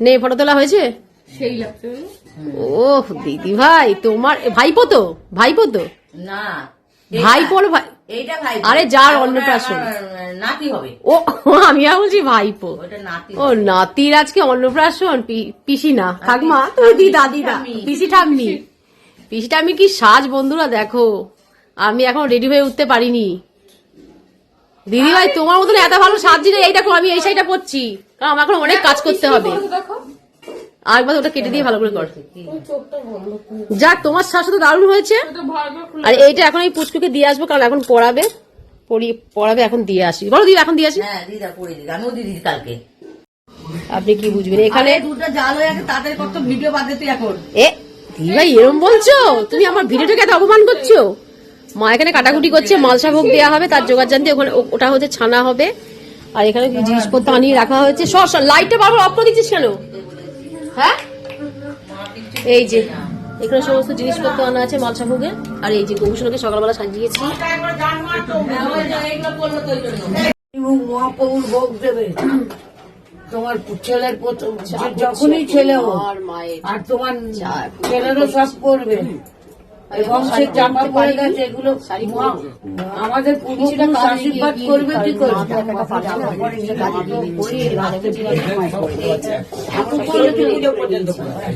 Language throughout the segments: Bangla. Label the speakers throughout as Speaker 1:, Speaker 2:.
Speaker 1: নে ফটো তোলা হয়েছে
Speaker 2: সেই লাগছে।
Speaker 1: ওহ দিদি ভাই তোমার ভাইপো তো
Speaker 3: না
Speaker 1: ভাইপোর ভাই
Speaker 3: এইটা ভাই
Speaker 1: আরে যার অন্নপ্রাশন
Speaker 3: নাতি হবে
Speaker 1: ও আমি বলছি ভাইপো
Speaker 3: ওটা নাতি
Speaker 1: ও নাতির আজকে অন্নপ্রাশন পিসি না ঠাকমা তুই দি দাদিদা পিসি ঠাম্মি কি সাজ বন্ধুরা দেখো আমি এখন রেডি হয়ে উঠতে পারিনি দিদি ভাই তোমার মতন এত ভালো সাজি না এই দেখো আমি এই শাড়িটা পরছি কারণ আমার এখন অনেক কাজ করতে হবে আরেকবার ওটা কেটে দিয়ে ভালো করে কর যাক তোমার শাড়ি তো দারুণ হয়েছে আর এইটা এখন এই পুচকুকে দিয়ে আসবো কারণ এখন পড়াবে এখন দিয়ে আসি বলো দিদি এখন দিয়ে আসি
Speaker 3: হ্যাঁ দিদা পড়ে দিদি আমিও দিদি কালকে
Speaker 1: আপনি কি বুঝবেন এখানে
Speaker 3: দুটো জাল হয়ে গেছে তাদের কত ভিডিও বাদে তুই এখন
Speaker 1: এ দিদি ভাই এরম বলছো তুমি আমার ভিডিওটাকে এত অপমান করছো মা এখানে কাটাকুটি করছে মালসা ভোগ দেওয়া হবে তার জোগাড় জানতে ওখানে ওটা হচ্ছে ছানা হবে আর এখানে জিনিসপত্র আনিয়ে রাখা হয়েছে সব লাইটটা বারবার অফ করে দিচ্ছিস কেন হ্যাঁ এই যে এখানে সমস্ত জিনিসপত্র আনা আছে মালসা ভোগের আর এই যে গবেষণাকে সকালবেলা সাজিয়েছি
Speaker 4: মহাপ্রভুর ভোগ দেবে তোমার ছেলের প্রথম যখনই ছেলে হোক আর তোমার ছেলেরও সব করবে এবং সে জামা পরে গেছে এগুলো আমাদের পুরুষরা আশীর্বাদ করবে কি করবে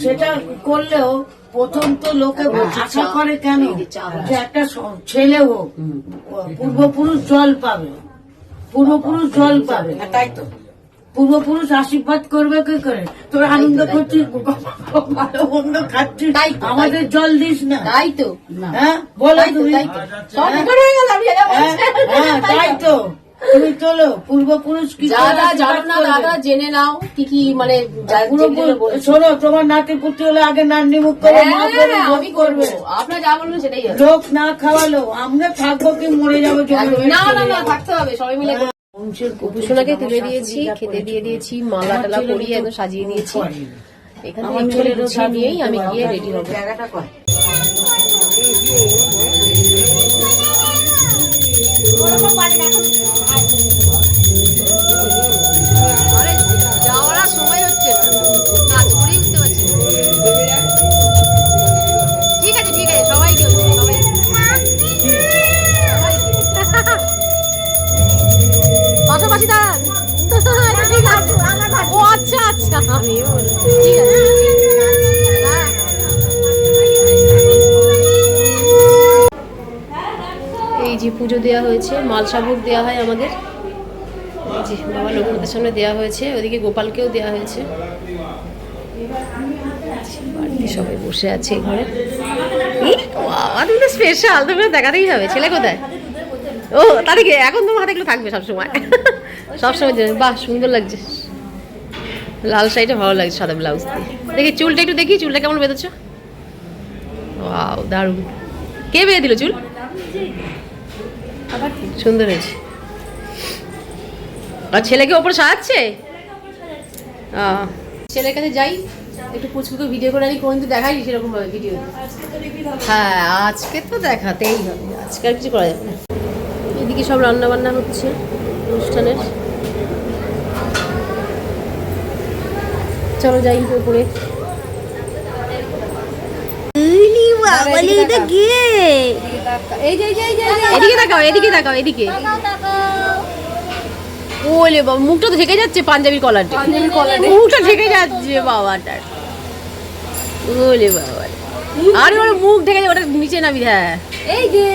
Speaker 4: সেটা করলেও প্রথম তো লোকে আশা করে কেন যে একটা ছেলে হোক পূর্বপুরুষ জল পাবে তাই তো পূর্বপুরুষ আশীর্বাদ করবে কি করে তোরা আনন্দ করছিস ভালো মন্দ খাচ্ছিস আমাদের জল দিস না
Speaker 1: তাই তো
Speaker 4: হ্যাঁ বলো তুমি তাই তো তুমি চলো পূর্বপুরুষ কি
Speaker 1: জানো না দাদা জেনে নাও কি কি মানে
Speaker 4: শোনো তোমার নাতি পুত্র হলে আগে নান্নি মুখ করে
Speaker 1: আমি করবো আপনার যা বলবেন সেটাই
Speaker 4: লোক না খাওয়ালো আমরা থাকবো কি মরে যাবো
Speaker 1: না থাকতে হবে সবাই মিলে গোপুসোনাকে তুলে দিয়েছি খেতে দিয়ে দিয়েছি মালা টালা পরিয়ে একদম সাজিয়ে দিয়েছি এখান থেকে চলে রোজা নিয়েই আমি গিয়ে রেডি হবো আরে যাওয়ার সময় হচ্ছে কাজ করেই উঠতে পারছি ঠিক আছে সবাই কেউ সবাই পাশাপাশি দাঁড়ান ও আচ্ছা আমি ঠিক আছে এই যে পুজো দেওয়া হয়েছে মালসা ভোগ দেওয়া হয় আমাদের এই যে বাবা লোকনাথের সামনে দেওয়া হয়েছে ওদিকে গোপালকেও দেওয়া হয়েছে বাড়িতে সবাই বসে আছে ঘরে বাবা তুমি তো স্পেশাল তোমাকে দেখাতেই হবে ছেলে কোথায় ও তাদেরকে এখন তোমার হাতে এগুলো থাকবে সবসময় বাহ সুন্দর লাগছে লাল শাড়িটা ভালো লাগছে সাদা ব্লাউজ দিয়ে দেখি চুলটা একটু দেখি চুলটা কেমন বেঁধেছো ওয়াও দারুণ কে বেঁধে দিল চুল সুন্দর হয়েছে আর ছেলেকে ওপরে সাজাচ্ছে ছেলের কাছে যাই একটু পুচকুকে ভিডিও করে আনি কোনদিন দেখাই সেরকম ভাবে ভিডিও হ্যাঁ আজকে তো দেখাতেই হবে আজকে আর কিছু করা যাবে না এদিকে সব রান্না বান্না হচ্ছে অনুষ্ঠানের চলো যাই উপরে এদিকে তাকাও ওলে বাবা মুখটা তো ঢেকে যাচ্ছে পাঞ্জাবির কলারটা মুখটা ঢেকে যাচ্ছে বাবাটার ওলে বাবা আরে ওর মুখ ঢেকে যাবে ওটা নিচে নামি হ্যাঁ এই যে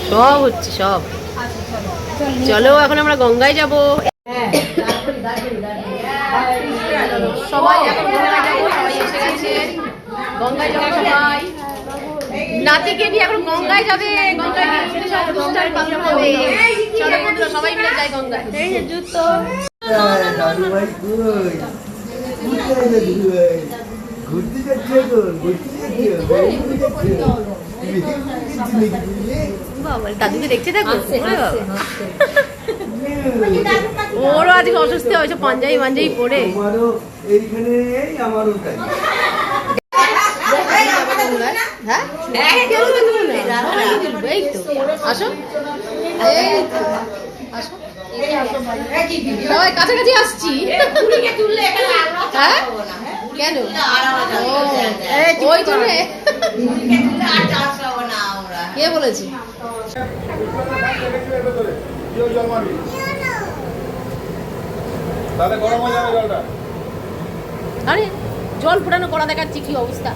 Speaker 1: সব হচ্ছে সব চলো এখন আমরা গঙ্গায় যাবো সবাই এখন গঙ্গায় যাবো সবাই এসে গেছে গঙ্গায় যাবো সবাই নাতিকে নিয়ে এখন গঙ্গায় যাবে গঙ্গায় চলো বন্ধুরা সবাই মিলে যাই গঙ্গায় জুতো দাদুকে দেখছে দেখো ওরও আজকে অসুস্থ হয়েছে পাঞ্জাবি পরে হ্যাঁ এই তো আসো, এই তো আসো, সবাই কাছাকাছি আসছি। হ্যাঁ কেন ওই জন্য কে বলেছে? আরে জল ফুটানো করা দেখাচ্ছি কি অবস্থা।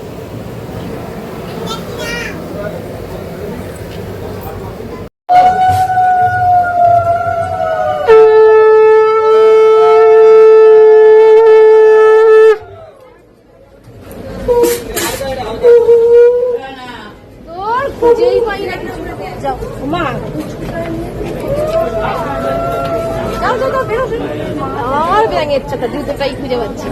Speaker 1: তোর খুঁজেই পাই না কিছু। যাও মা, যাও যাও যাও বেরো। আর ব্যাঙের ছাতা জুতোটাই খুঁজে পাচ্ছি।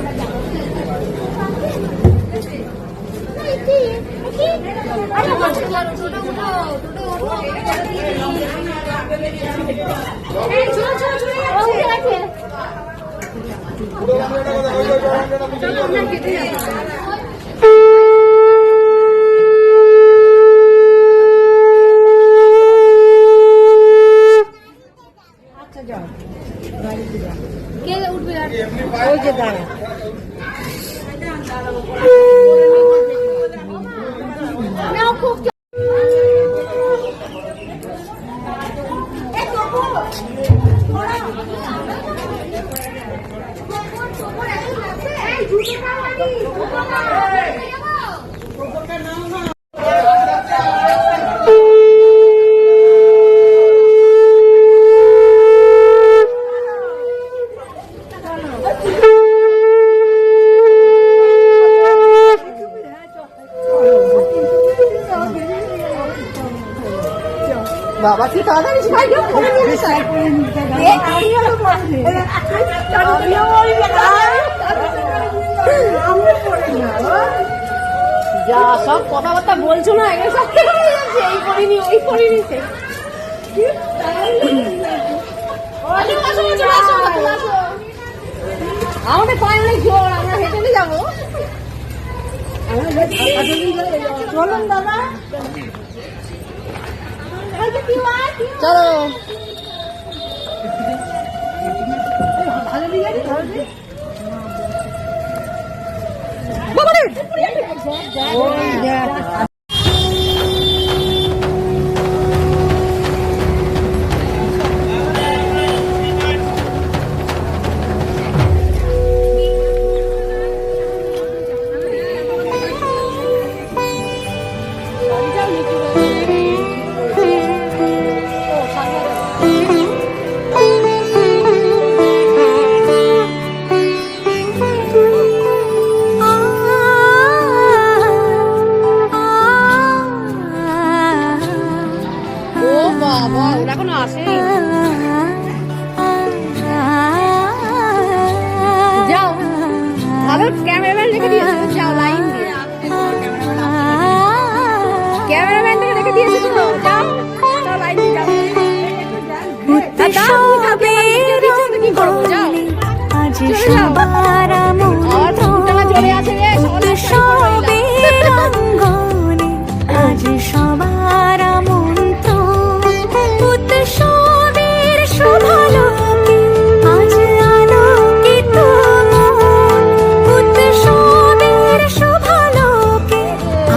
Speaker 1: কে উঠবে? ওই যে দাঁড়া বাবা কি তাড়াতাড়ি ভাই যা সব কথাবার্তা বলছো না, এই করিনি ওই করিনি। আমাদের পায়ে অনেক জোর, আমরা হেঁটে যাবো। চলুন দাদা চলো। বাবা ওরা এখনো আসে। যাও ভালো ক্যামেরাম্যান রেখে দিয়েছে, যাও লাইন দিয়ে ক্যামেরাম্যান রেখে দিয়েছে তো, যাও লাইন দিয়ে যাও। কি করবো যাও, চলে আছে
Speaker 2: সবার উৎসবের শুভালোকে আজ আলোকিত মন, উৎসবের শুভালোকে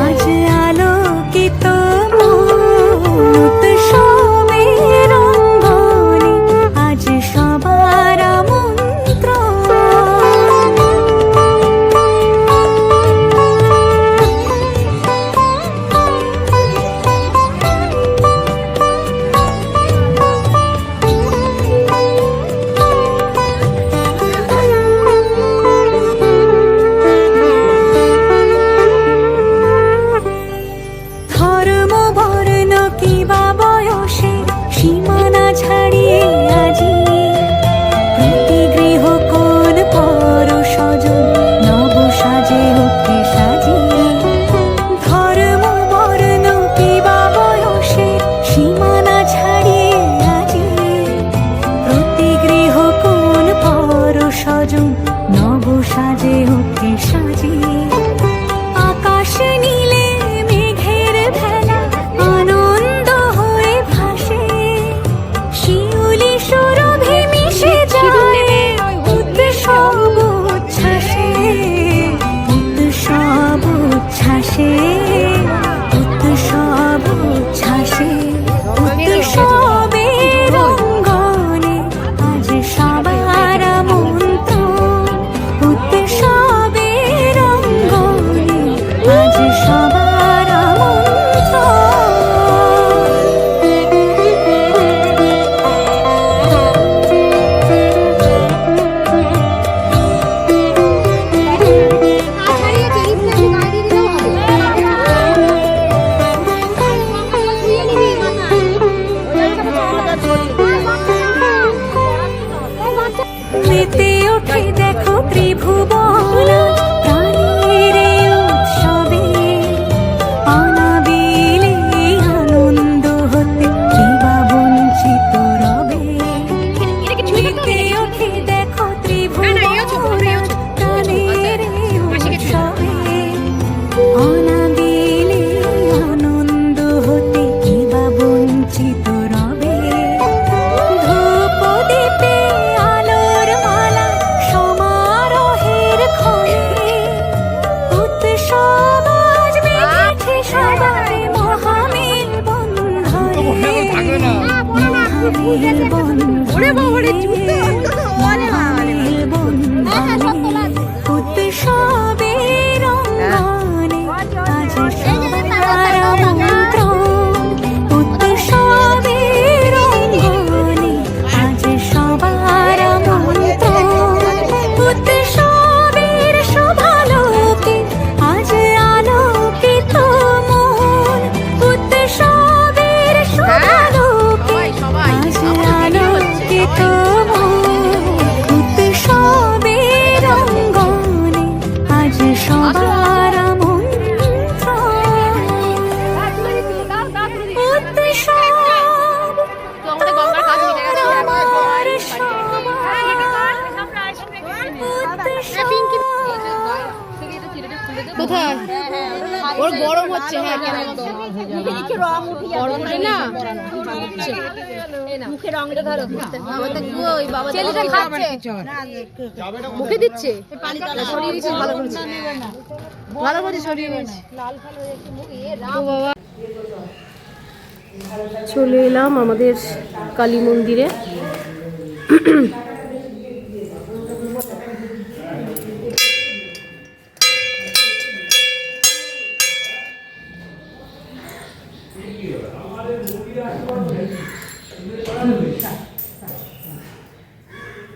Speaker 2: আজ আলোকিত মন, উৎসবের রঙ্গনে আজ সবার আমন্ত্রণ। প্রেমের বন্ধনে উৎসবের অঙ্গনে আজ সবার আমন্ত্রণ উৎসবের অঙ্গনে আজ সবার আমন্ত্রণ উৎসবের শোভালোকে আজ আলোকিত মন উৎসবের শোভালোকে আজ আলোকিত মন উৎসবের অঙ্গনে আজ সবার আমন্ত্রণ উৎসব
Speaker 1: তো আমাদের গঙ্গার কাজ মিটে গেছে
Speaker 2: আমার
Speaker 1: কোথায় ওর গরম হচ্ছে হ্যাঁ গরম উঠে না মুখে রংটা ধরো ওই বাবা ছেলেটা খাচ্ছে মুখে দিচ্ছে সরিয়ে দিচ্ছে ভালো করেছে ভালো করে সরিয়ে দিচ্ছে ও বাবা চলে এলাম আমাদের কালী মন্দিরে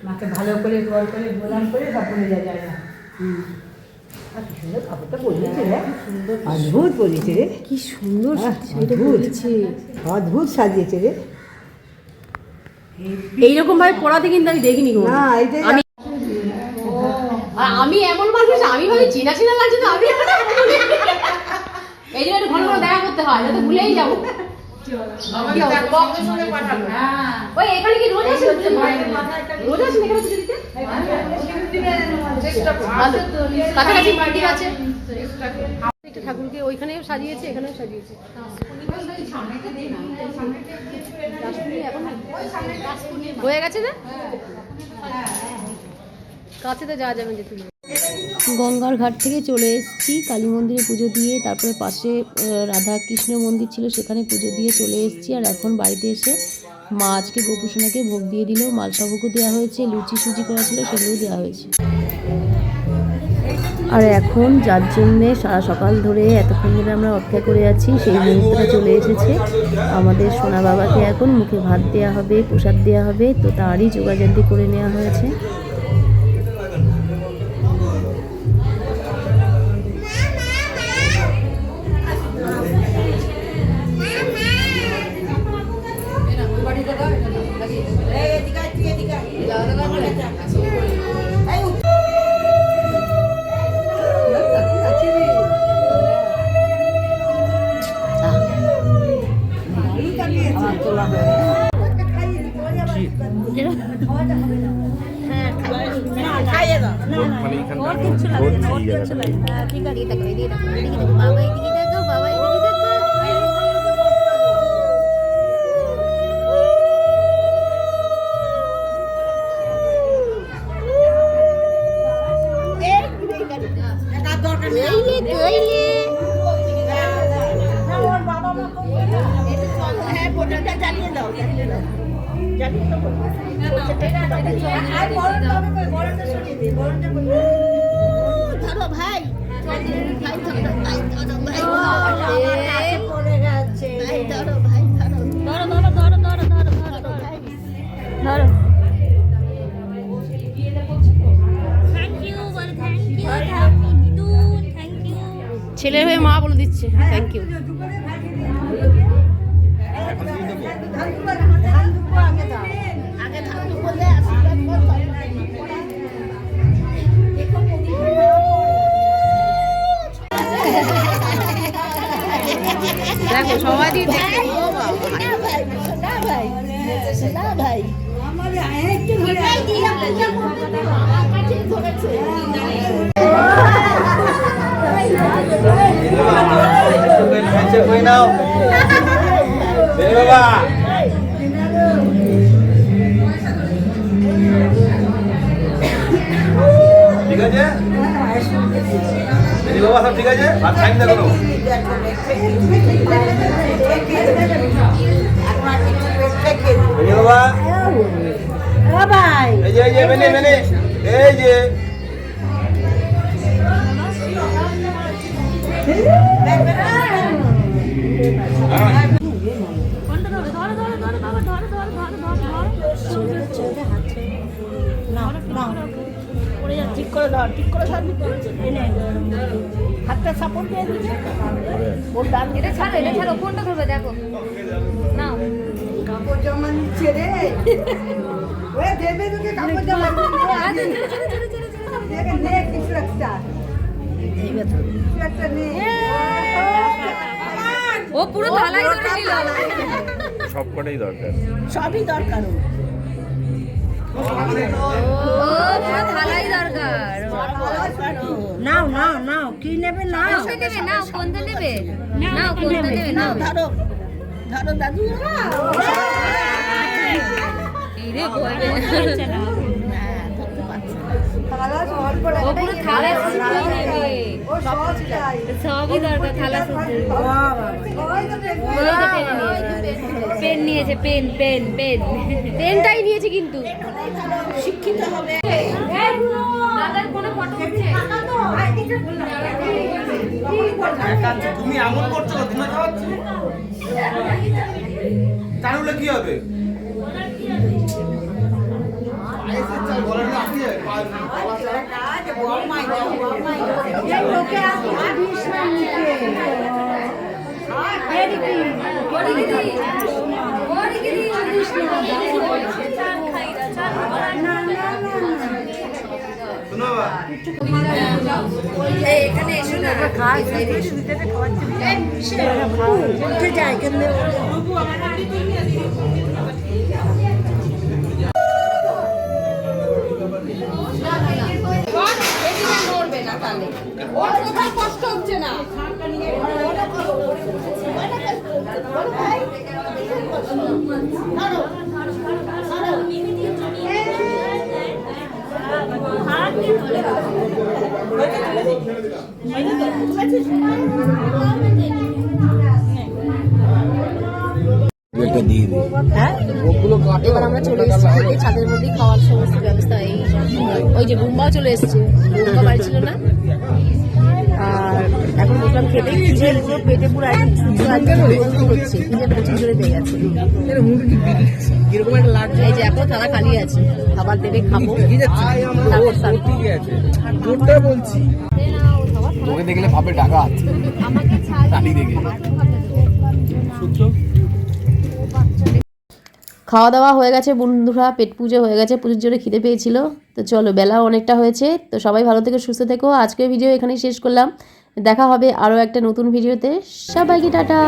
Speaker 4: মাকে ভালো করে জল করে গোলাম করে তারপরে যায় না কি সুন্দর কাপড়টা পরিয়েছে রে অদ্ভুত পরিয়েছে রে
Speaker 1: কি সুন্দর
Speaker 4: এটা পরিয়েছে অদ্ভুত সাজিয়েছে রে
Speaker 1: এইরকম ভাবে পড়াতে কিন্তু আমি দেখিনি গো
Speaker 4: না এইটাই
Speaker 1: আমি আমি এমন মানুষ আমি ভাবে চেনা চেনা লাগছে তো আমি এই জন্য একটু ঘন ঘন দেখা করতে হয় না তো ভুলেই যাবো ওই এখানে কি রোজ আসেন রোজ আসেন এখানে পুজো দিতে ভালো কাছাকাছি মন্দির আছে একটা ঠাকুরকে ওইখানেও সাজিয়েছে এখানেও সাজিয়েছে হয়ে গেছে না কাছে তো যাওয়া যাবে যেতে গঙ্গার ঘাট থেকে চলে এসেছি কালী মন্দিরে পুজো দিয়ে তারপরে পাশে রাধা কৃষ্ণ মন্দির ছিল সেখানে পুজো দিয়ে চলে এসেছি আর এখন বাড়িতে এসে মা আজকে গোপুসোনাকে ভোগ দিয়ে দিল মালসা ভোগও দেওয়া হয়েছে লুচি সুজি করা ছিল সেগুলোও দেওয়া হয়েছে আর এখন যার জন্যে সারা সকাল ধরে এতক্ষণ ধরে আমরা অপেক্ষা করে আছি সেই মুহূর্তটা চলে এসেছে আমাদের সোনা বাবাকে এখন মুখে ভাত দেওয়া হবে প্রসাদ দেওয়া হবে তো তারই যোগাযান্তি করে নেওয়া হয়েছে ছেলে হয়ে মা বলে দিচ্ছে থ্যাংক ইউ দেখো সবাই দিচ্ছে ভাই
Speaker 5: ঠিক আছে বাবা সব ঠিক আছে আর খাই না কোনো বেনে বাবা এই যে বেনে বেনে এই যে
Speaker 6: এটা ছাড়ো কোনটা ধরবে দেখো নাও ও পুরো থালাই ধরে নিল
Speaker 5: সবকটাই দরকার
Speaker 6: ও পুরো থালাই দরকার
Speaker 4: নাও নাও নাও কি নেবে নাও
Speaker 6: কোনটা নেবে নাও কোনটা নেবে নাও কোনটা নেবে নাও
Speaker 4: ধরো ধরো দাদু
Speaker 6: ইরে বলে ও পুরো থালা সুদ্ধ নেবে সবই দরকার থালা সুদ্ধ পেন নিয়েছে পেন পেন পেন
Speaker 1: পেনটাই নিয়েছে কিন্তু
Speaker 6: দাদার কোনো ফটো উঠছে
Speaker 5: তুমি এমন করছো তুমি খাওয়াচ্ছো তাহলে কি হবে শোনো বাবা
Speaker 6: এখানে এসো না
Speaker 1: এবার আমরা চলে এসেছি এই ছাদের মধ্যেই খাওয়ার সমস্ত ব্যবস্থা এই ওই যে বুম্বাও চলে এসছে বুম্বা বাড়ি ছিল না আর এখন বললাম খেতে খিদের পুরো পেটে পুরো একদম হচ্ছে খিদে প্রচুর জোরে পেয়ে গেছে এই যে এখন তারা খালি আছে খাবার দেবে খাবো তারপর start করবো।
Speaker 7: তোকে দেখলে ভাবে ডাকা টালি দেখে
Speaker 1: খাওয়া দাওয়া হয়ে গেছে বন্ধুরা, পেট পুজো হয়ে গেছে, পুজোর জোরে খিদে পেয়েছিল। তো চলো বেলা অনেকটা হয়েছে, তো সবাই ভালো থেকে সুস্থ থেকো। আজকের ভিডিও এখানেই শেষ করলাম, দেখা হবে আরও একটা নতুন ভিডিওতে। সবাইকে টাটা।